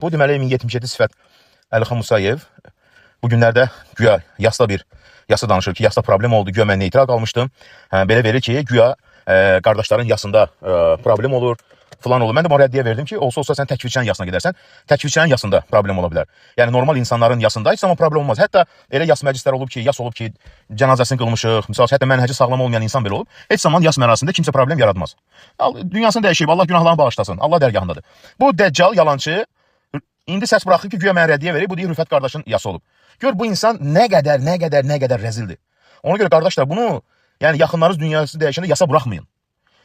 Bu deməli 1077 sifət Əlixan Musayev. Bu günlərdə güya yasda danışır ki, yasda problem oldu, güya mən neytral qalmışdım. Belə verir ki, güya qardaşların yasında problem olur, falan olur. Mən də rəddiyə verdim ki, olsa sən təkvirçilərin yasına gedərsən, təkvirçilərin yasında problem ola bilər. Yəni normal insanların yasında heç zaman problem olmaz. Hətta elə yas məclislər olub ki, yas olub ki, cənazəsini qılmışıq. Məsələn, hətta mənhəci sağlam olmayan insan belə olub. Heç zaman yas mərasimində kimsə problem yaratmaz. Dünyasını dəyişib, Allah günahlarını bağışlasın. Allah dərgahındadır. Bu dəccal, yalancı indi səs buraxır ki, güya mən rəddiyə verib, bu deyir Rüfət qardaşın yası olub. Gör bu insan nə qədər rəzildir. Ona görə qardaşlar bunu, yəni yaxınlarınız dünyası dəyişəndə yasa buraxmayın.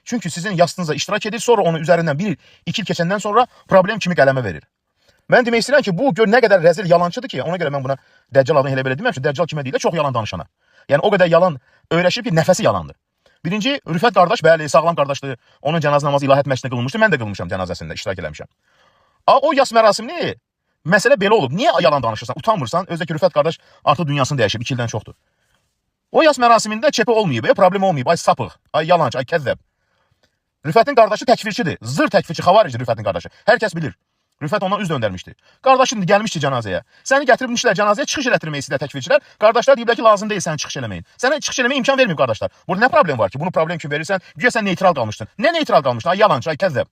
Çünki sizin yastığınıza iştirak edir, sonra onu üzərindən 1-2 il keçəndən sonra problem kimi qələmə verir. Mən demək istəyirəm ki, bu gör nə qədər rəzil yalancıdır ki, ona görə mən buna dəccal adını elə belə demirəm ki, dəccal kimə deyil, çox yalan danışana. Yəni o qədər yalan öyrəşib ki, nəfəsi yalandır. Birinci, Rüfət qardaş, bəli, sağlam qardaşdır. Onun cənazə namazı İlahət məscidində qılınmışdı, mən də qılmışam cənazəsində, iştirak eləmişəm. O yas mərasimini, məsələ belə olub. Niyə yalan danışırsan, utanmırsan? Özdəki Rüfət qardaş artıq dünyasını dəyişib, 2 ildən çoxdur. O yas mərasimində çəpə olmayıb, problem olmayıb, ay sapıq, ay yalancı, ay kəzzəb. Rüfətin qardaşı təkvirçidir. Zır təkvirçi, xavaricidir Rüfətin qardaşı. Hər kəs bilir. Rüfət ondan üz döndərmişdi. Qardaşın gəlmişdi cənazəyə. Səni gətirmişlər cənazəyə, çıxış elətdirmək istəyirlər təkvirçilər. Qardaşlar deyiblər ki, lazım deyil səni çıxış eləməyin. Sənə çıxış eləməyə imkan verməyib qardaşlar. Burada nə problem var ki? Bunu problem kimi verirsən, güya sən neytral qalmışdın. Nə neytral qalmışdın? Ay yalancı, ay kəzzəb.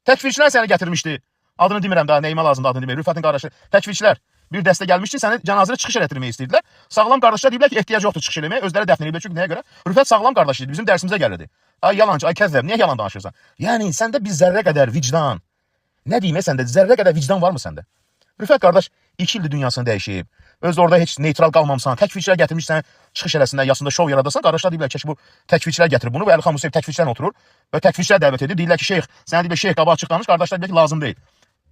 Təkvirçilər səni gətirmişdi. Adını demirəm daha, nəyimə lazımdır adını demirəm. Rüfətin qardaşı təkvirçilər bir dəstə gəlmişdi, səni cənazəyə çıxış elətdirmək istəyirdilər. Sağlam qardaşlar deyiblər ki, ehtiyac yoxdur çıxış eləməyə, özləri dəfn ediblər. Çünki nəyə görə? Rüfət sağlam qardaş idi, bizim dərsimizə gəlirdi. Ay yalancı, ay kəzzəb, niyə yalan danışırsan? Yəni səndə bir zərrə qədər vicdan, nə deyim səndə, zərrə qədər vicdan varmı səndə? Rüfət qardaş 2 ildir dünyasını dəyişib. Özdə orada heç neytral qalmamısan, təkvirçilər gətirmişsən, çıxış eləsinlər, yasında şov yaradasan, qardaşlar deyiblər ki, bu təkvirçilər gətirib bunu və Əlixan Musayev təkvirçilərlə oturur və təkvirçilər dəvət edir. Deyirlər ki, şeyx, sənə deyiblər şeyx qabaq açıq danış, qardaşlar deyirlər ki, lazım deyil.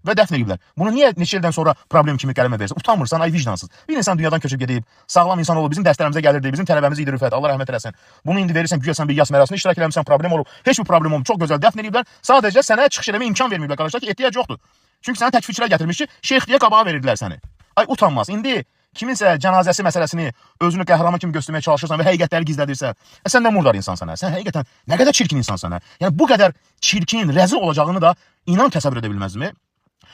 Və dəfn ediblər. Bunu niyə neçə ildən sonra problem kimi qələmə verirsən? Utanmırsan, ay vicdansız. Bir insan dünyadan köçüb gedib, sağlam insan olub, bizim dərslərimizə gəlirdi, bizim tələbəmiz idi Rüfət, Allah rəhmət eləsin. Bunu indi verirsən, güya sən bir yas mərasimində iştirak eləmirsən, problem olub. Heç bir problem olmur, çox gözəl dəfn ediblər. Sadəcə sənə çıxış eləməyə imkan verməyiblər qardaşlar ki, ehtiyac yoxdur. Çünki səni təkvirçilər gətirmiş ki, şeyx deyə qabağa verirdilər səni. Ay utanmaz. İndi kiminsə cənazəsi məsələsini özünü qəhrəman kimi göstərməyə çalışırsan və həqiqətləri gizlədirsən, sən nə murdar insansan, sən həqiqətən nə qədər çirkin insansan. Yəni bu qədər çirkin, rəzil olacağını da inan təsəvvür edə bilməzdimi?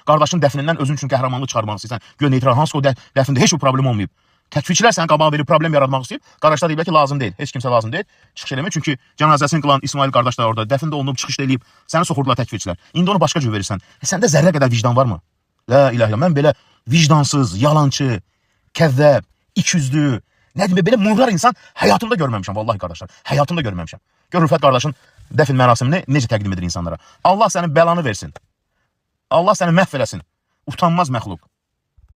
Qardaşın dəfnindən özün üçün qəhrəmanlıq çıxarmaq istəyirsən. Gör neytral hansı o dəfnində heç bir problem olmayıb. Təkvirçilər səni qabağa verib problem yaratmaq istəyib. Qardaşlar deyiblər ki, lazım deyil. Heç kimsə lazım deyil. Çıxış eləmir. Çünki cənazəsini qılan İsmail qardaş da orada dəfndə olunub çıxış eləyib. Səni soxurdular təkvirçilər. İndi onu başqa cür verirsən. Səndə zərrə qədər vicdan varmı? La ilahe illallah. Mən belə vicdansız, yalancı, kəzzəb, ikiyüzlü, nə deyim, belə murdar insan həyatımda görməmişəm vallahi qardaşlar. Həyatımda görməmişəm. Gör Rüfət qardaşın dəfn mərasimini necə təqdim edir insanlara. Allah sənin bəlanı versin. Allah səni məhv eləsin. Utanmaz məxluq.